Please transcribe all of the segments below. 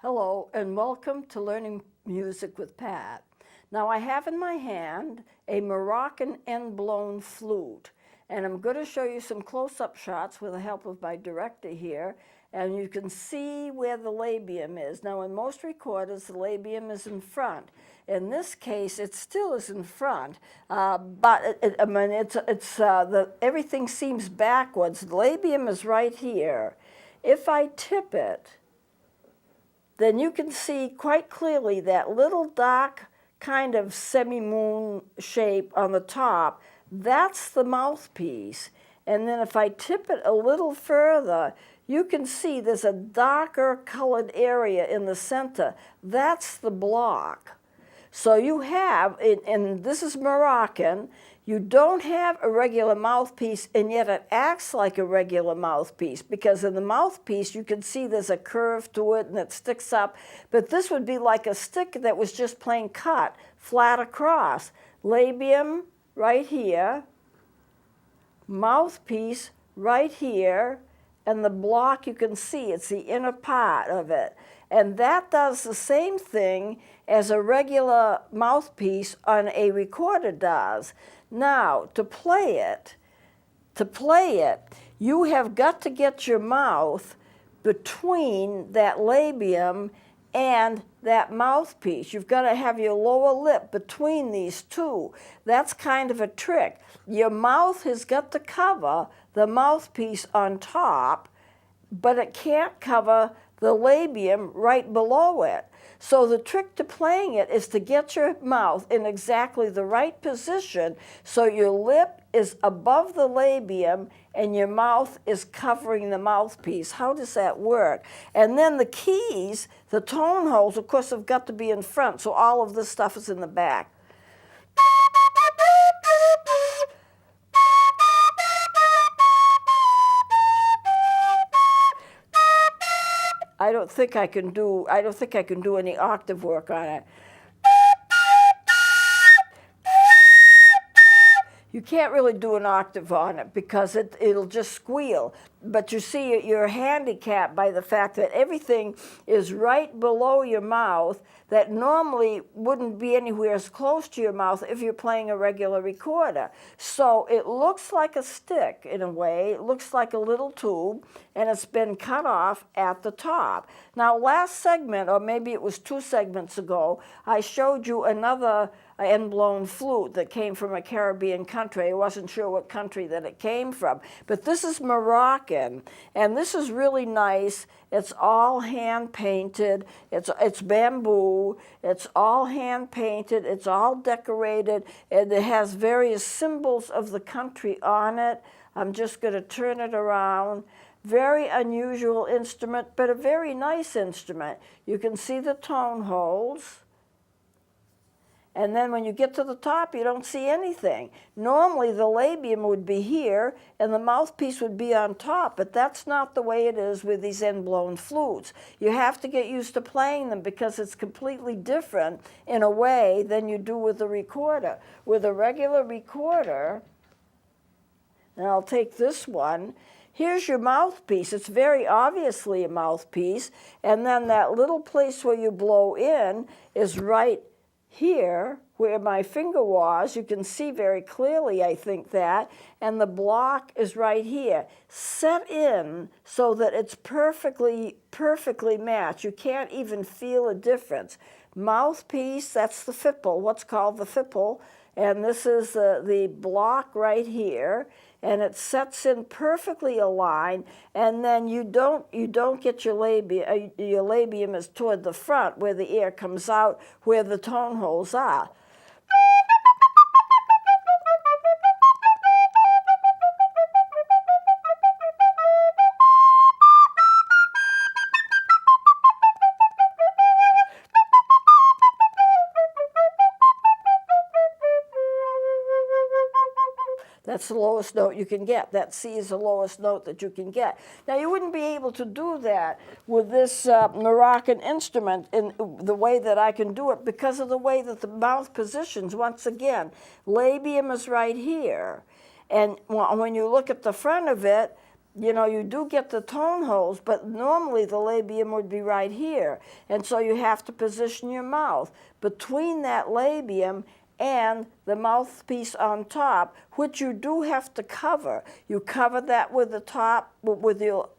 Hello and welcome to Learning Music with Pat. Now I have in my hand a Moroccan end-blown flute, and I'm going to show you some close-up shots with the help of my director here, and you can see where the labium is. Now in most recorders the labium is in front. In this case it still is in front, but everything seems backwards. The labium is right here. If I tip it, then you can see quite clearly that little dark kind of semi-moon shape on the top. That's the mouthpiece. And then if I tip it a little further, you can see there's a darker colored area in the center. That's the block. So you have, and this is Moroccan, you don't have a regular mouthpiece, and yet it acts like a regular mouthpiece, because in the mouthpiece you can see there's a curve to it and it sticks up, but this would be like a stick that was just plain cut flat across. Labium right here, mouthpiece right here, and the block you can see, it's the inner part of it. And that does the same thing as a regular mouthpiece on a recorder does. Now, to play it, you have got to get your mouth between that labium and that mouthpiece. You've got to have your lower lip between these two. That's kind of a trick. Your mouth has got to cover the mouthpiece on top, but it can't cover the labium right below it. So the trick to playing it is to get your mouth in exactly the right position so your lip is above the labium and your mouth is covering the mouthpiece. How does that work? And then the keys, the tone holes, of course, have got to be in front, so all of this stuff is in the back. I don't think I can do any octave work on it. You can't really do an octave on it because it'll just squeal. But you see, you're handicapped by the fact that everything is right below your mouth that normally wouldn't be anywhere as close to your mouth if you're playing a regular recorder. So it looks like a stick in a way. It looks like a little tube, and it's been cut off at the top. Now last segment, or maybe it was 2 segments ago, I showed you another end-blown flute that came from a Caribbean country. I wasn't sure what country that it came from. But this is Moroccan, and this is really nice. It's all hand-painted. It's bamboo. It's all hand-painted. It's all decorated, and it has various symbols of the country on it. I'm just going to turn it around. Very unusual instrument, but a very nice instrument. You can see the tone holes. And then when you get to the top, you don't see anything. Normally, the labium would be here, and the mouthpiece would be on top, but that's not the way it is with these end-blown flutes. You have to get used to playing them because it's completely different in a way than you do with a recorder. With a regular recorder, and I'll take this one, here's your mouthpiece. It's very obviously a mouthpiece, and then that little place where you blow in is right here where my finger was. You can see very clearly, I think, that, and the block is right here, set in so that it's perfectly matched. You can't even feel a difference. Mouthpiece, that's the fipple, what's called the fipple, and this is the block right here, and it sets in perfectly aligned, and then you don't get your labium is toward the front where the air comes out, where the tone holes are. That's the lowest note you can get. That C is the lowest note that you can get. Now, you wouldn't be able to do that with this Moroccan instrument in the way that I can do it because of the way that the mouth positions. Once again, labium is right here. And when you look at the front of it, you know, you do get the tone holes, but normally the labium would be right here. And so you have to position your mouth between that labium and the mouthpiece on top, which you do have to cover. You cover that with the top, with your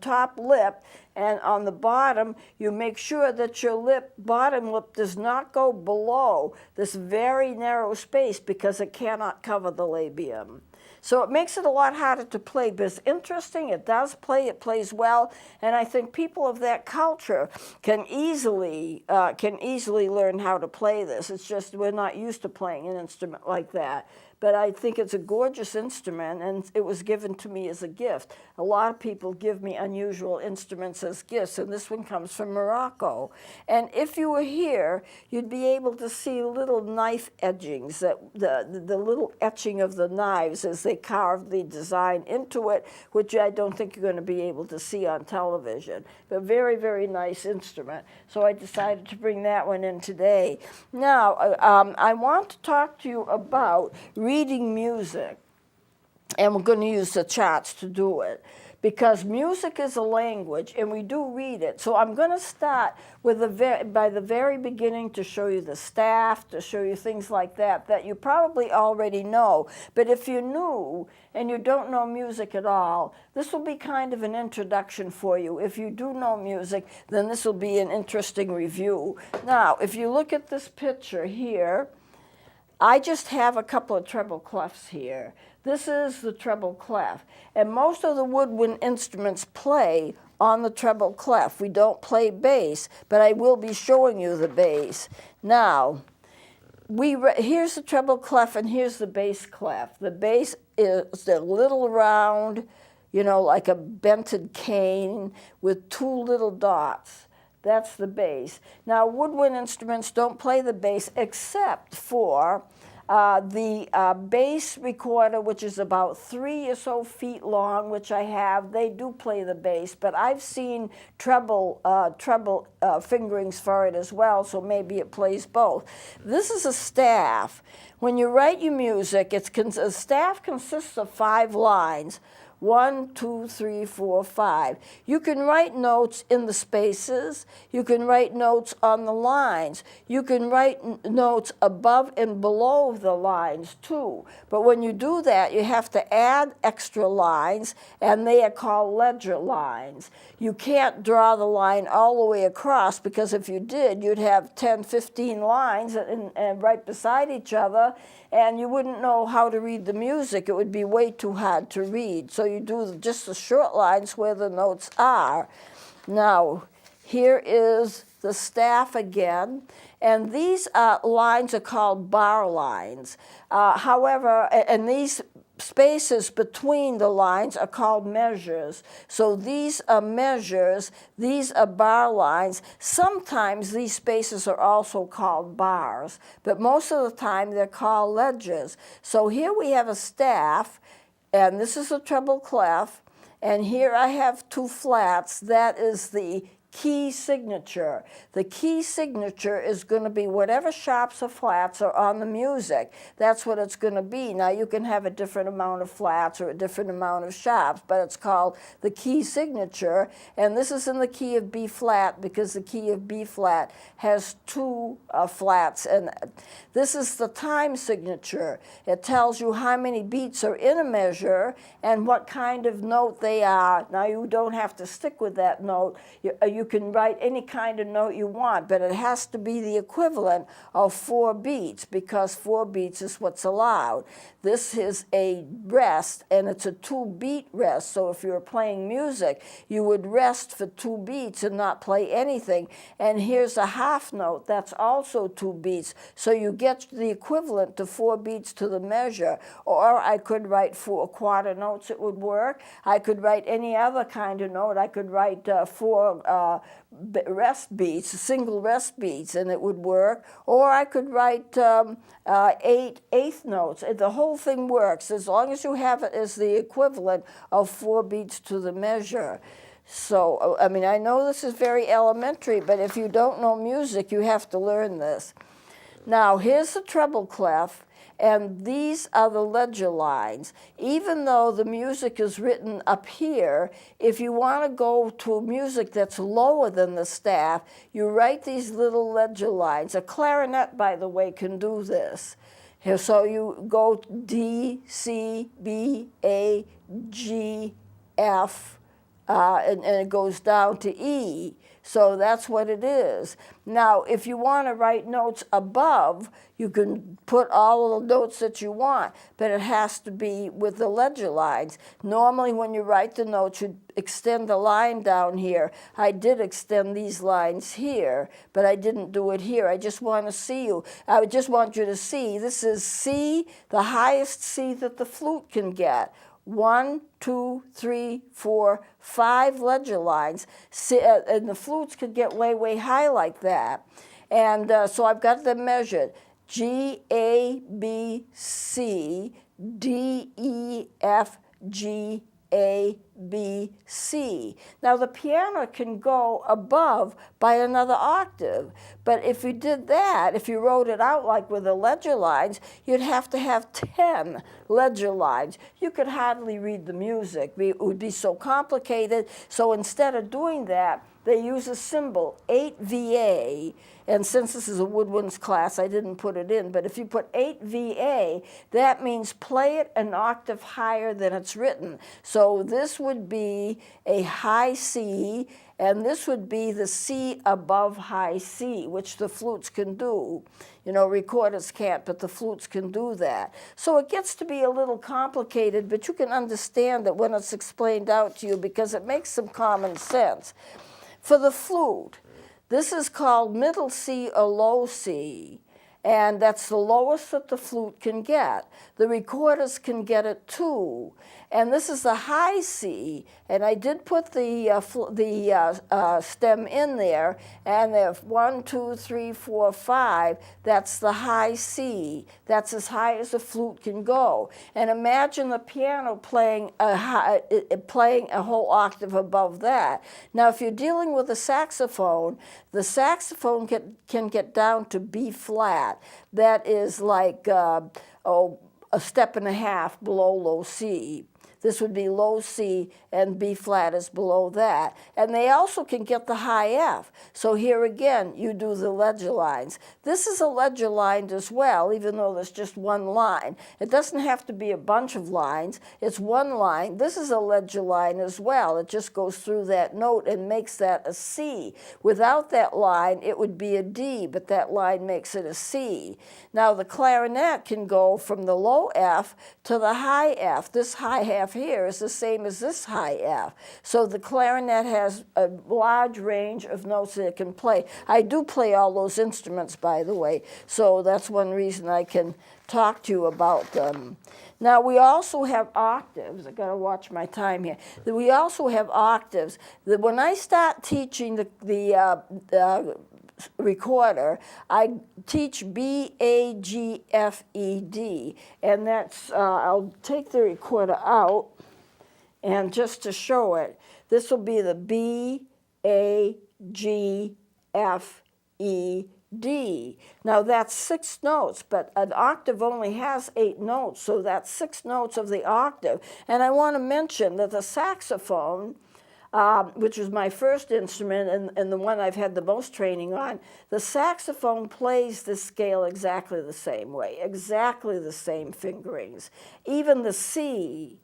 top lip, and on the bottom, you make sure that your bottom lip does not go below this very narrow space because it cannot cover the labium. So it makes it a lot harder to play, but it's interesting. It does play. It plays well, and I think people of that culture can easily learn how to play this. It's just we're not used to playing an instrument like that. But I think it's a gorgeous instrument, and it was given to me as a gift. A lot of people give me unusual instruments as gifts, and this one comes from Morocco. And if you were here, you'd be able to see little knife edgings, that the little etching of the knives as they carve the design into it, which I don't think you're going to be able to see on television. But very, very nice instrument. So I decided to bring that one in today. Now, I want to talk to you about reading music, and we're going to use the charts to do it, because music is a language, and we do read it. So I'm going to start with by the very beginning to show you the staff, to show you things like that you probably already know. But if you're new and you don't know music at all, this will be kind of an introduction for you. If you do know music, then this will be an interesting review. Now, if you look at this picture here, I just have a couple of treble clefs here. This is the treble clef, and most of the woodwind instruments play on the treble clef. We don't play bass, but I will be showing you the bass. Now, here's the treble clef and here's the bass clef. The bass is a little round, you know, like a bented cane with two little dots. That's the bass. Now, woodwind instruments don't play the bass except for the bass recorder, which is about 3 or so feet long, which I have. They do play the bass, but I've seen treble fingerings for it as well, so maybe it plays both. This is a staff. When you write your music, a staff consists of 5 lines. 1, 2, 3, 4, 5. You can write notes in the spaces. You can write notes on the lines. You can write notes above and below the lines too. But when you do that, you have to add extra lines, and they are called ledger lines. You can't draw the line all the way across, because if you did, you'd have 10, 15 lines and right beside each other, and you wouldn't know how to read the music. It would be way too hard to read. So you do just the short lines where the notes are. Now, here is the staff again, and these lines are called bar lines. However, and these spaces between the lines are called measures. So these are measures, these are bar lines. Sometimes these spaces are also called bars, but most of the time they're called ledgers. So here we have a staff, and this is a treble clef, and here I have 2 flats. That is the key signature. The key signature is going to be whatever sharps or flats are on the music. That's what it's going to be. Now, you can have a different amount of flats or a different amount of sharps, but it's called the key signature. And this is in the key of B flat, because the key of B flat has 2 flats. And this is the time signature. It tells you how many beats are in a measure and what kind of note they are. Now, you don't have to stick with that note. You can write any kind of note you want, but it has to be the equivalent of 4 beats, because 4 beats is what's allowed. This is a rest, and it's a 2-beat rest. So if you're playing music, you would rest for 2 beats and not play anything. And here's a half note. That's also 2 beats. So you get the equivalent to 4 beats to the measure. Or I could write 4 quarter notes. It would work. I could write any other kind of note. I could write 4 rest beats, single rest beats, and it would work. Or I could write 8 eighth notes. The whole thing works as long as you have it as the equivalent of 4 beats to the measure. So, I mean, I know this is very elementary, but if you don't know music, you have to learn this. Now, here's the treble clef, And these are the ledger lines. Even though the music is written up here, if you want to go to music that's lower than the staff, you write these little ledger lines. A clarinet, by the way, can do this. Here, so you go D, C, B, A, G, F, and it goes down to E. So that's what it is. Now, if you want to write notes above, you can put all the notes that you want, but it has to be with the ledger lines. Normally, when you write the notes, you extend the line down here. I did extend these lines here, but I didn't do it here. I just want to see you. I just want you to see. This is C, the highest C that the flute can get. 1, 2, 3, 4, 5 ledger lines, and the flutes could get way, way high like that. And so I've got them measured. G, A, B, C, D, E, F, G, A, B, C. Now the piano can go above by another octave, but if you did that, if you wrote it out like with the ledger lines, you'd have to have 10 ledger lines. You could hardly read the music. It would be so complicated. So instead of doing that, they use a symbol, 8VA, and since this is a woodwinds class, I didn't put it in, but if you put 8VA, that means play it an octave higher than it's written. So this would be a high C, and this would be the C above high C, which the flutes can do. You know, recorders can't, but the flutes can do that. So it gets to be a little complicated, but you can understand it when it's explained out to you because it makes some common sense. For the flute, this is called middle C or low C, and that's the lowest that the flute can get. The recorders can get it too. And this is the high C, and I did put the stem in there, and there's 1, 2, 3, 4, 5. That's the high C. That's as high as the flute can go. And imagine the piano playing a whole octave above that. Now, if you're dealing with a saxophone, the saxophone can get down to B flat. That is like a step and a half below low C. This would be low C, and B flat is below that. And they also can get the high F. So here again, you do the ledger lines. This is a ledger line as well, even though there's just one line. It doesn't have to be a bunch of lines. It's one line. This is a ledger line as well. It just goes through that note and makes that a C. Without that line, it would be a D, but that line makes it a C. Now, the clarinet can go from the low F to the high F. This high F here is the same as this high F. So the clarinet has a large range of notes that it can play. I do play all those instruments, by the way, so that's one reason I can talk to you about them. Now, we also have octaves. I've got to watch my time here. We also have octaves. When I start teaching the recorder, I teach B, A, G, F, E, D, and that's, I'll take the recorder out, and just to show it, this will be the B, A, G, F, E, D. Now that's 6 notes, but an octave only has 8 notes, so that's 6 notes of the octave. And I want to mention that the saxophone, which was my first instrument and the one I've had the most training on, the saxophone plays this scale exactly the same way, exactly the same fingerings. Even the C,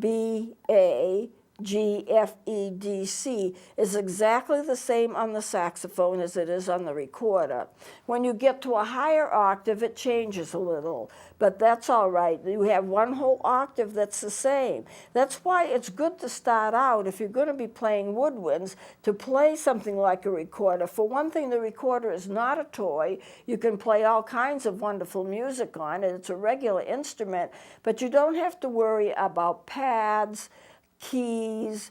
B, A, G, F, E, D, C is exactly the same on the saxophone as it is on the recorder. When you get to a higher octave, it changes a little, but that's all right. You have one whole octave that's the same. That's why it's good to start out, if you're going to be playing woodwinds, to play something like a recorder. For one thing, the recorder is not a toy. You can play all kinds of wonderful music on it. It's a regular instrument, but you don't have to worry about pads, keys,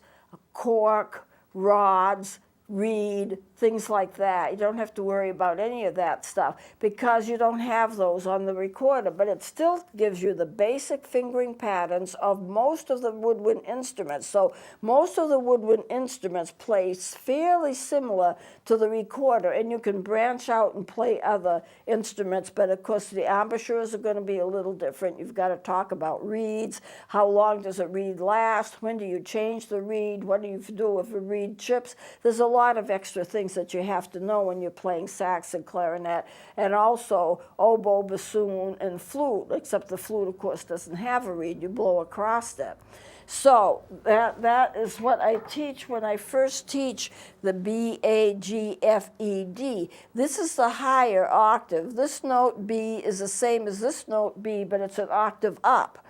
cork, rods, reed, things like that. You don't have to worry about any of that stuff because you don't have those on the recorder, but it still gives you the basic fingering patterns of most of the woodwind instruments. So most of the woodwind instruments play fairly similar to the recorder, and you can branch out and play other instruments, but of course the embouchures are going to be a little different. You've got to talk about reeds. How long does a reed last? When do you change the reed? What do you do if a reed chips? There's a lot of extra things that you have to know when you're playing sax and clarinet, and also oboe, bassoon, and flute, except the flute, of course, doesn't have a reed. You blow across it. So that is what I teach when I first teach the B, A, G, F, E, D. This is the higher octave. This note B is the same as this note B, but it's an octave up.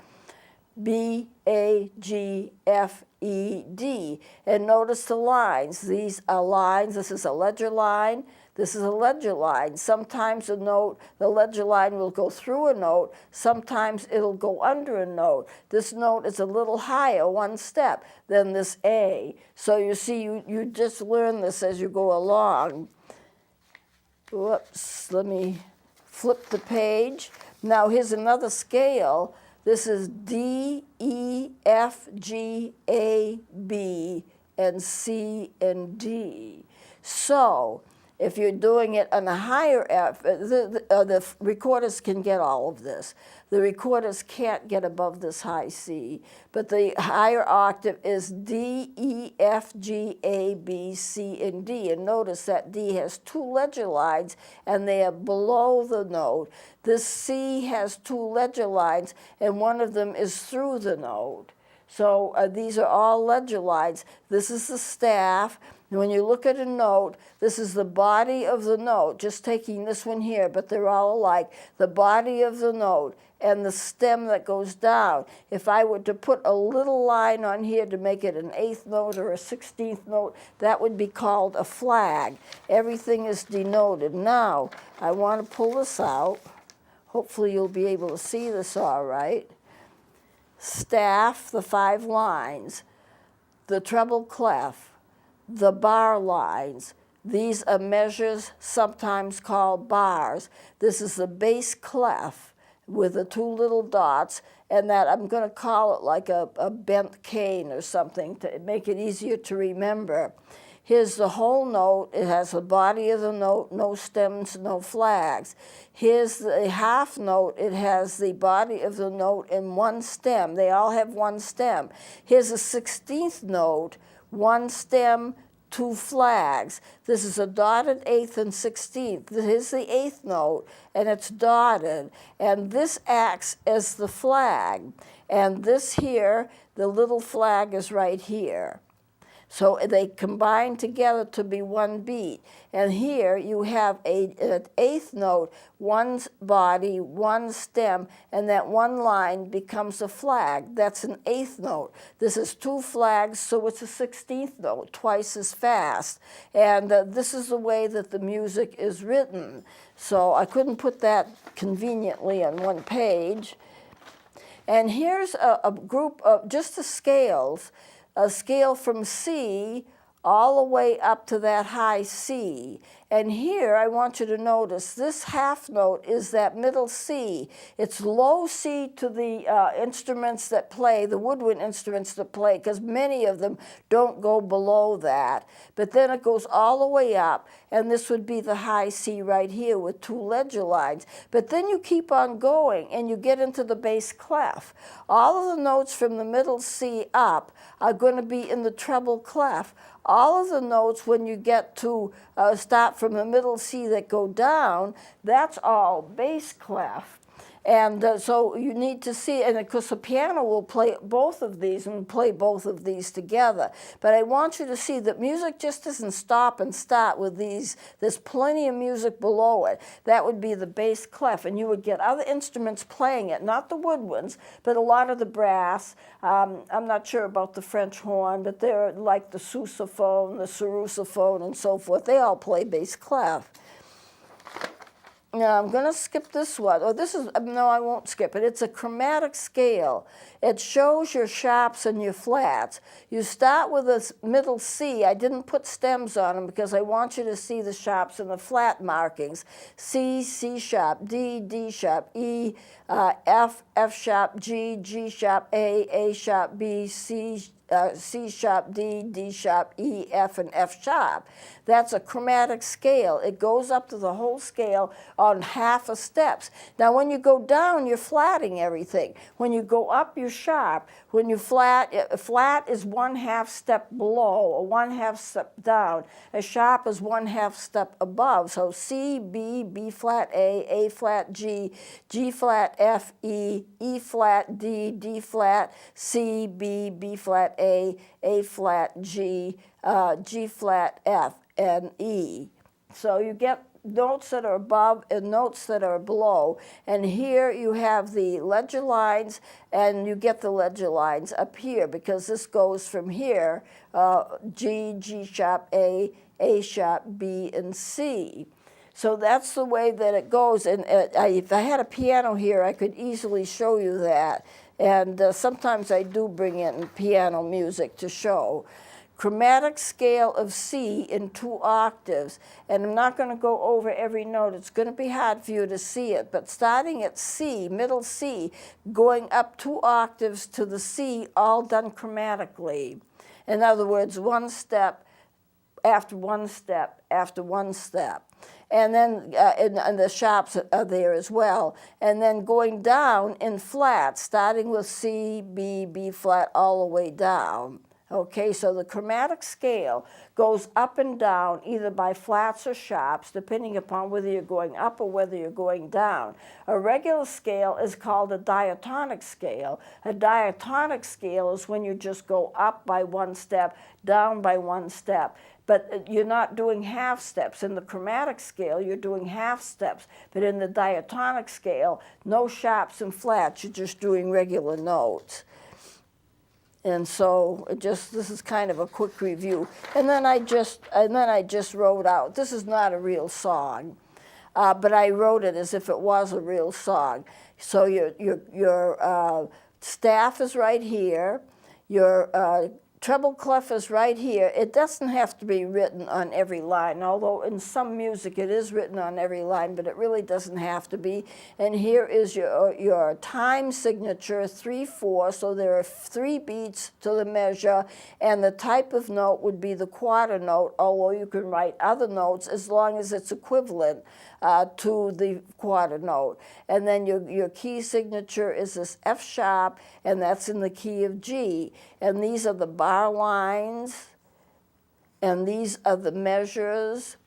B, A, G, F, E, D. And notice the lines. These are lines. This is a ledger line. This is a ledger line. Sometimes a note, the ledger line will go through a note. Sometimes it'll go under a note. This note is a little higher, one step, than this A. So you see, you just learn this as you go along. Whoops, let me flip the page. Now here's another scale. This is D, E, F, G, A, B, and C, and D. So if you're doing it on a higher F, the recorders can get all of this. The recorders can't get above this high C, but the higher octave is D, E, F, G, A, B, C, and D. And notice that D has two ledger lines, and they are below the note. This C has two ledger lines, and one of them is through the note. So these are all ledger lines. This is the staff. When you look at a note, this is the body of the note, just taking this one here, but they're all alike. The body of the note and the stem that goes down. If I were to put a little line on here to make it an 8th note or a 16th note, that would be called a flag. Everything is denoted. Now, I want to pull this out. Hopefully you'll be able to see this all right. Staff, the 5 lines, the treble clef, the bar lines. These are measures sometimes called bars. This is the bass clef with the 2 little dots, and that I'm going to call it like a bent cane or something to make it easier to remember. Here's the whole note. It has the body of the note, no stems, no flags. Here's the half note. It has the body of the note and 1 stem. They all have 1 stem. Here's a 16th note, 1 stem, 2 flags. This is a dotted 8th and 16th. Here's the 8th note, and it's dotted. And this acts as the flag. And this here, the little flag is right here. So they combine together to be 1 beat. And here you have an 8th note, 1 body, 1 stem, and that 1 line becomes a flag. That's an 8th note. This is 2 flags, so it's a 16th note, twice as fast. And this is the way that the music is written. So I couldn't put that conveniently on 1 page. And here's a group of just the scales. A scale from C all the way up to that high C. And here I want you to notice this half note is that middle C. It's low C to the instruments that play, the woodwind instruments that play, because many of them don't go below that. But then it goes all the way up, and this would be the high C right here with 2 ledger lines. But then you keep on going, and you get into the bass clef. All of the notes from the middle C up are going to be in the treble clef. All of the notes, when you get to start from the middle C that go down, that's all bass clef. And so you need to see, and of course the piano will play both of these and play both of these together. But I want you to see that music just doesn't stop and start with these. There's plenty of music below it. That would be the bass clef, and you would get other instruments playing it, not the woodwinds, but a lot of the brass. I'm not sure about the French horn, but they're like the sousaphone, the sarrusophone, and so forth. They all play bass clef. Now I'm going to skip this one. Oh, this is, no, I won't skip it. It's a chromatic scale. It shows your sharps and your flats. You start with a middle C. I didn't put stems on them because I want you to see the sharps and the flat markings. C, C sharp, D, D sharp, E, F, F sharp, G, G sharp, A sharp, B, C sharp, D, D sharp, E, F, and F sharp. That's a chromatic scale. It goes up to the whole scale on half a steps. Now, when you go down, you're flatting everything. When you go up, you're sharp. When you flat is 1/2 step below or 1/2 step down. A sharp is 1/2 step above. So C, B, B flat, A flat, G, G flat, F, E flat, D, D flat, C, B, B flat, A flat, G, G flat, F, and E. So you get notes that are above and notes that are below. And here you have the ledger lines, and you get the ledger lines up here because this goes from here, G, G sharp, A sharp, B, and C. So that's the way that it goes. And if I had a piano here, I could easily show you that. And sometimes I do bring in piano music to show. Chromatic scale of C in 2 octaves. And I'm not going to go over every note. It's going to be hard for you to see it. But starting at C, middle C, going up 2 octaves to the C, all done chromatically. In other words, 1 step after 1 step after 1 step. And then and the sharps are there as well. And then going down in flat, starting with C, B, B flat, all the way down. Okay, so the chromatic scale goes up and down either by flats or sharps, depending upon whether you're going up or whether you're going down. A regular scale is called a diatonic scale. A diatonic scale is when you just go up by 1 step, down by 1 step. But you're not doing half steps. In the chromatic scale, you're doing half steps. But in the diatonic scale, no sharps and flats. You're just doing regular notes. And so this is kind of a quick review. And then I just wrote out. This is not a real song, but I wrote it as if it was a real song. So your staff is right here. Your treble clef is right here. It doesn't have to be written on every line, although in some music it is written on every line, but it really doesn't have to be. And here is your time signature, 3/4, so there are 3 beats to the measure, and the type of note would be the quarter note, although you can write other notes as long as it's equivalent to the quarter note. And then your key signature is this F sharp, and that's in the key of G. And these are the bar lines, and these are the measures.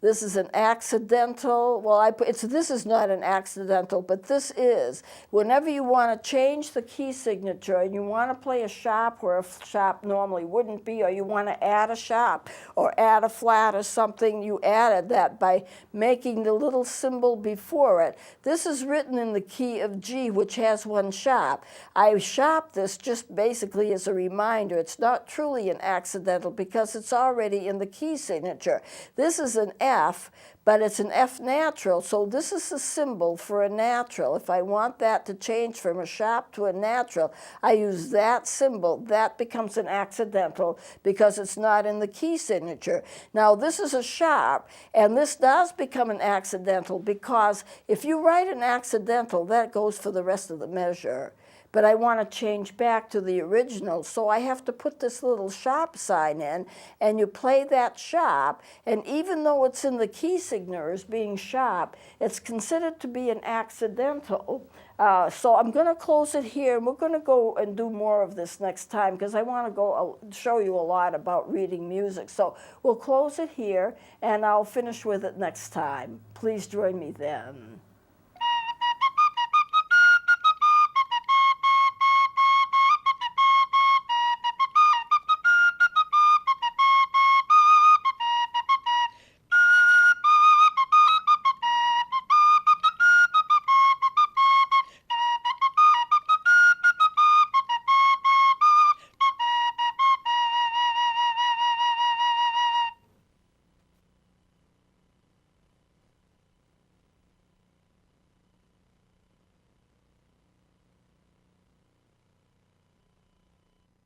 This is an accidental. Well, this is not an accidental, but this is. Whenever you want to change the key signature and you want to play a sharp where a sharp normally wouldn't be, or you want to add a sharp or add a flat or something, you added that by making the little symbol before it. This is written in the key of G, which has 1 sharp. I sharp this just basically as a reminder. It's not truly an accidental because it's already in the key signature. This is an F, but it's an F natural, so this is a symbol for a natural. If I want that to change from a sharp to a natural, I use that symbol. That becomes an accidental because it's not in the key signature. Now, this is a sharp, and this does become an accidental because if you write an accidental, that goes for the rest of the measure. But I want to change back to the original, so I have to put this little sharp sign in, and you play that sharp, and even though it's in the key signature as being sharp, it's considered to be an accidental. So I'm going to close it here, and we're going to go and do more of this next time because I want to go show you a lot about reading music. So we'll close it here, and I'll finish with it next time. Please join me then.